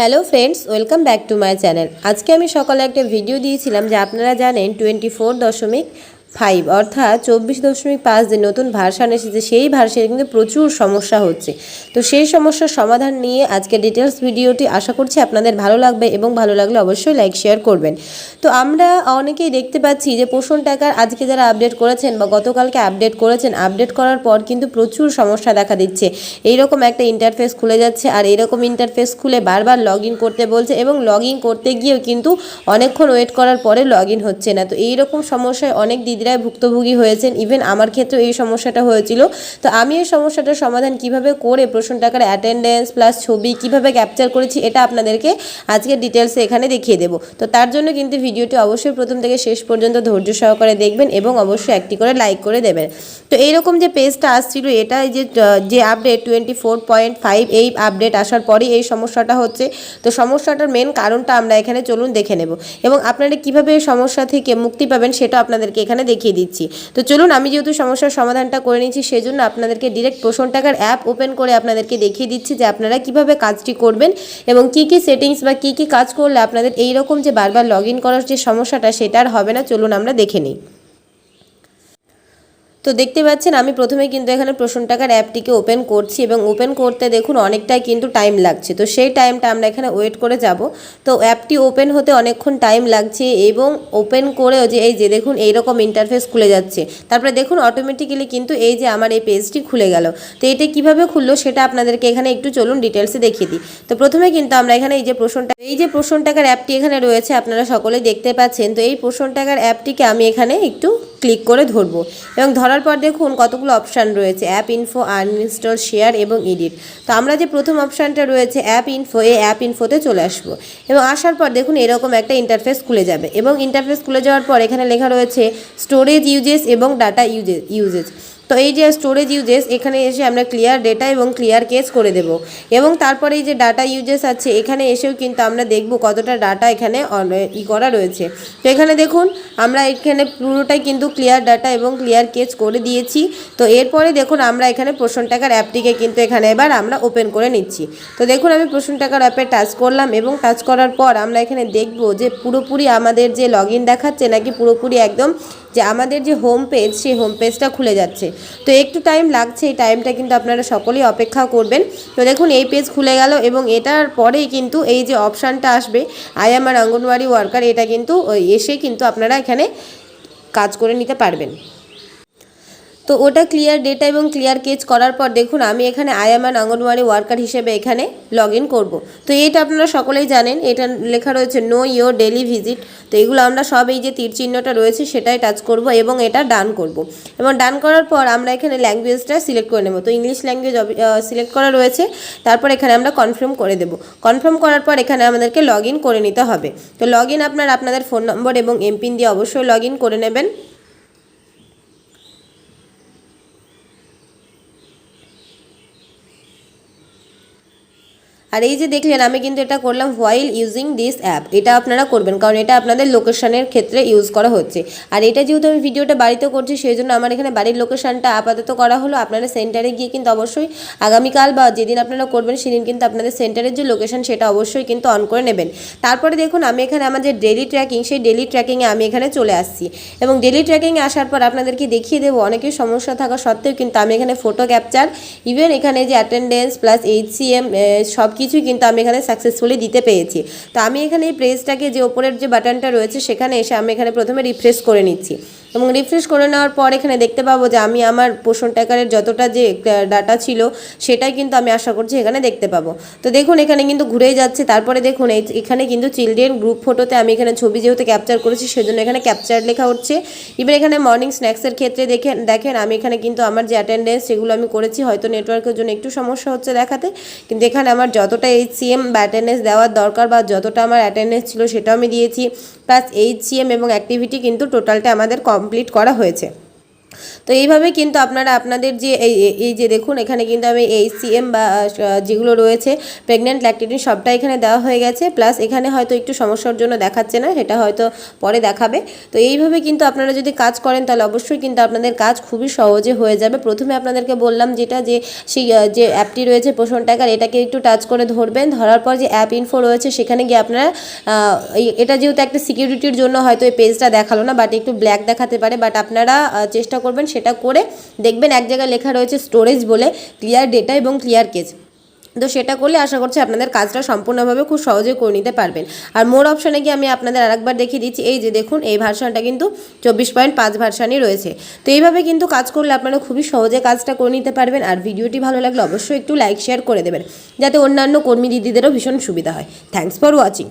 Hello friends, welcome back to my channel. আজকে আমি সকালে একটা ভিডিও দিয়েছিলাম যে আপনারা জানেন 24.5 অর্থাৎ 24.5 যে নতুন ভার্সান এসেছে, সেই ভার্সানে কিন্তু প্রচুর সমস্যা হচ্ছে। তো সেই সমস্যার সমাধান নিয়ে আজকে ডিটেলস ভিডিওটি, আশা করছি আপনাদের ভালো লাগবে এবং ভালো লাগলে অবশ্যই লাইক শেয়ার করবেন। তো আমরা অনেকেই দেখতে পাচ্ছি যে পোষণ টাকার আজকে যারা আপডেট করেছেন বা গতকালকে আপডেট করেছেন, আপডেট করার পর কিন্তু প্রচুর সমস্যা দেখা দিচ্ছে। এইরকম একটা ইন্টারফেস খুলে যাচ্ছে আর এইরকম ইন্টারফেস খুলে বারবার লগ ইন করতে বলছে এবং লগ ইন করতে গিয়েও কিন্তু অনেকক্ষণ ওয়েট করার পরে লগ ইন হচ্ছে না। তো এইরকম সমস্যায় অনেক দিদিরাই ভুক্তভোগী হয়েছেন, ইভেন আমার ক্ষেত্রেও এই সমস্যাটা হয়েছিল। তো আমি এই সমস্যাটার সমাধান কিভাবে করে পোষণ টাকার অ্যাটেন্ডেন্স প্লাস ছবি কিভাবে ক্যাপচার করেছি, এটা আপনাদেরকে আজকে ডিটেলসে এখানে দেখিয়ে দেবো। তো তার জন্য কিন্তু ভিডিওটি অবশ্যই প্রথম থেকে শেষ পর্যন্ত ধৈর্য সহকারে দেখবেন এবং অবশ্যই একটি করে লাইক করে দেবেন। তো এইরকম যে পেজটা আসছিল, এটা যে আপডেট 24.5 এই আপডেট আসার পরই এই সমস্যাটা হচ্ছে। তো সমস্যাটার মেন কারণটা আমরা এখানে চলুন দেখে নেব এবং আপনারা কিভাবে এই সমস্যা থেকে মুক্তি পাবেন সেটা আপনাদেরকে এখানে দেখিয়ে দিচ্ছি। তো চলুন, আমি যেহেতু সমস্যার সমাধানটা করে নিচ্ছি, সেজন্য আপনাদেরকে ডিরেক্ট পোষণ টাকার অ্যাপ ওপেন করে আপনাদেরকে দেখিয়ে দিচ্ছি যে আপনারা কিভাবে কাজটি করবেন এবং কি কি সেটিংস বা কি কি কাজ করলে আপনাদের এইরকম যে বারবার লগ ইন করার যে সমস্যাটা সেটা আর হবে না। চলুন আমরা দেখে নিই। তো দেখতে পাচ্ছেন আমি প্রথমে কিন্তু এখানে পোষণ টাকার অ্যাপটিকে ওপেন করছি এবং ওপেন করতে দেখুন অনেকটাই কিন্তু টাইম লাগছে। তো সেই টাইমটা আমরা এখানে ওয়েট করে যাব। তো অ্যাপটি ওপেন হতে অনেকক্ষণ টাইম লাগছে এবং ওপেন করেও যে এই যে দেখুন এইরকম ইন্টারফেস খুলে যাচ্ছে। তারপরে দেখুন অটোমেটিক্যালি কিন্তু এই যে আমার এই পেজটি খুলে গেল। তো এটা কিভাবে খুললো সেটা আপনাদেরকে এখানে একটু চলুন ডিটেলসে দেখিয়ে দিই। তো প্রথমে কিন্তু আমরা এখানে এই যে পোষণ টাকার অ্যাপটি এখানে রয়েছে, আপনারা সকলেই দেখতে পাচ্ছেন। তো এই পোষণ টাকার অ্যাপটিকে আমি এখানে একটু ক্লিক করে ধরবো এবং ধরার পর দেখুন কতগুলো অপশান রয়েছে, অ্যাপ ইনফো, আনইনস্টল, শেয়ার এবং এডিট। তো আমরা যে প্রথম অপশানটা রয়েছে অ্যাপ ইনফো, এই অ্যাপ ইনফোতে চলে আসবো এবং আসার পর দেখুন এরকম একটা ইন্টারফেস খুলে যাবে এবং ইন্টারফেস খুলে যাওয়ার পর এখানে লেখা রয়েছে স্টোরেজ ইউজেস এবং ডাটা ইউজেস। তো এই যে স্টোরেজ ইউজেস, এখানে এসে আমরা ক্লিয়ার ডেটা এবং ক্লিয়ার কেস করে দেব এবং তারপরে এই যে ডাটা ইউজেস আছে, এখানে এসেও কিন্তু আমরা দেখব কতটা ডাটা এখানে করা রয়েছে। তো এখানে দেখুন আমরা এখানে পুরোটাই কিন্তু ক্লিয়ার ডাটা এবং ক্লিয়ার কেস করে দিয়েছি। তো এরপরে দেখুন আমরা এখানে পোষণ টাকার অ্যাপটিকে কিন্তু এখানে এবার আমরা ওপেন করে নিচ্ছি। তো দেখুন আমি পোষণ টাকার অ্যাপে টাচ করলাম এবং টাচ করার পর আমরা এখানে দেখব যে পুরোপুরি আমাদের যে লগ ইন দেখাচ্ছে নাকি পুরোপুরি একদম যে আমাদের যে হোম পেজ, সেই হোম পেজটা খুলে যাচ্ছে। তো একটু টাইম লাগছে, এই টাইমটা কিন্তু আপনারা সকলেই অপেক্ষা করবেন। তো দেখুন এই পেজ খুলে গেল এবং এটার পরেই কিন্তু এই যে অপশানটা আসবে I am an anganwadi worker, এটা কিন্তু এসে কিন্তু আপনারা এখানে কাজ করে নিতে পারবেন। তো ওটা ক্লিয়ার ডেটা এবং ক্লিয়ার কেচ করার পর দেখুন আমি এখানে I am an anganwadi worker হিসেবে এখানে লগ ইন করবো। তো এটা আপনারা সকলেই জানেন, এটা লেখা রয়েছে নো ইয়োর ডেলি ভিজিট। তো এগুলো আমরা সব এই যে তীর চিহ্নটা রয়েছে সেটাই টাচ করব এবং এটা ডান করব এবং ডান করার পর আমরা এখানে ল্যাঙ্গুয়েজটা সিলেক্ট করে নেব। তো ইংলিশ ল্যাঙ্গুয়েজ সিলেক্ট করা রয়েছে, তারপর এখানে আমরা কনফার্ম করে দেব। কনফার্ম করার পর এখানে আমাদেরকে লগ ইন করে নিতে হবে। তো লগ ইন আপনাদের ফোন নম্বর এবং এমপিন দিয়ে অবশ্যই লগ ইন করে নেবেন। আর এই যে দেখলেন আমি কিন্তু এটা করলাম হোয়াইল ইউজিং দিস অ্যাপ, এটা আপনারা করবেন কারণ এটা আপনাদের লোকেশনের ক্ষেত্রে ইউজ করা হচ্ছে। আর এটা যেহেতু আমি ভিডিওটা বাড়িতে করছি সেই জন্য আমার এখানে বাড়ির লোকেশনটা আপাতত করা হলো। আপনারা সেন্টারে গিয়ে কিন্তু অবশ্যই আগামীকাল বা যেদিন আপনারা করবেন সেদিন কিন্তু আপনাদের সেন্টারের যে লোকেশন সেটা অবশ্যই কিন্তু অন করে নেবেন। তারপরে দেখুন আমি এখানে আমার যে ডেলি ট্র্যাকিং, সেই ডেলি ট্র্যাকিংয়ে আমি এখানে চলে আসছি এবং ডেলি ট্র্যাকিংয়ে আসার পর আপনাদেরকে দেখিয়ে দেবো অনেকের সমস্যা থাকা সত্ত্বেও কিন্তু আমি এখানে ফটো ক্যাপচার, ইভেন এখানে যে অ্যাটেন্ডেন্স প্লাস HCM সব কিছুই কিন্তু আমি এখানে সাকসেসফুলি দিতে পেরেছি। তো আমি এখানে এই পেজটাকে যে ওপরের যে বাটনটা রয়েছে সেখানে এসে আমি এখানে প্রথমে রিফ্রেশ করে নিচ্ছি এবং রিফ্রেশ করে নেওয়ার পর এখানে দেখতে পাবো যে আমি আমার পোষণ টাকারের যতটা যে ডাটা ছিল সেটাই কিন্তু আমি আশা করছি এখানে দেখতে পাবো। তো দেখুন এখানে কিন্তু ঘুরেই যাচ্ছে। তারপরে দেখুন এখানে কিন্তু চিলড্রেন গ্রুপ ফটোতে আমি এখানে ছবি যেহেতু ক্যাপচার করেছি সেজন্য এখানে ক্যাপচার লেখা হচ্ছে। এবার এখানে মর্নিং স্ন্যাক্সের ক্ষেত্রে দেখেন আমি এখানে কিন্তু আমার যে অ্যাটেন্ডেন্স সেগুলো আমি করেছি, হয়তো নেটওয়ার্কের জন্য একটু সমস্যা হচ্ছে দেখাতে, কিন্তু এখানে আমার যতটা HCM বা অ্যাটেন্ডেন্স দেওয়ার দরকার বা যতটা আমার অ্যাটেন্ডেন্স ছিল সেটাও আমি দিয়েছি, প্লাস HCM এবং অ্যাক্টিভিটি কিন্তু টোটালটা আমাদের কমপ্লিট করা হয়েছে। তো এইভাবে কিন্তু আপনারা আপনাদের যে এই যে দেখুন এখানে কিন্তু আমি HCM বা যেগুলো রয়েছে প্রেগনেন্ট ল্যাকটেটিং সবটা এখানে দেওয়া হয়ে গেছে, প্লাস এখানে হয়তো একটু সমস্যার জন্য দেখাচ্ছে না, সেটা হয়তো পরে দেখাবে। তো এইভাবে কিন্তু আপনারা যদি কাজ করেন তাহলে অবশ্যই কিন্তু আপনাদের কাজ খুবই সহজে হয়ে যাবে। প্রথমে আপনাদেরকে বললাম যেটা যে সেই যে অ্যাপটি রয়েছে পোষণ টাকার, এটাকে একটু টাচ করে ধরবেন, ধরার পর যে অ্যাপ ইনফো রয়েছে সেখানে গিয়ে আপনারা এটা যেহেতু একটা সিকিউরিটির জন্য হয়তো এই পেজটা দেখালো না, বাট একটু ব্ল্যাক দেখাতে পারে, বাট আপনারা চেষ্টা করবেন সেটা করে দেখবেন এক জায়গায় লেখা রয়েছে স্টোরেজ বলে, ক্লিয়ার ডেটা এবং ক্লিয়ার কেস। তো সেটা করলে আশা করছি আপনাদের কাজটা সম্পূর্ণভাবে খুব সহজে করে নিতে পারবেন। আর মোর অপশানে গিয়ে আমি আপনাদের আরেকবার দেখিয়ে দিচ্ছি, এই যে দেখুন এই ভার্সানটা কিন্তু 24.5 ভার্সানই রয়েছে। তো এইভাবে কিন্তু কাজ করলে আপনারা খুবই সহজে কাজটা করে নিতে পারবেন। আর ভিডিওটি ভালো লাগলে অবশ্যই একটু লাইক শেয়ার করে দেবেন, যাতে অন্যান্য কর্মী দিদিদেরও ভীষণ সুবিধা হয়। Thanks for watching.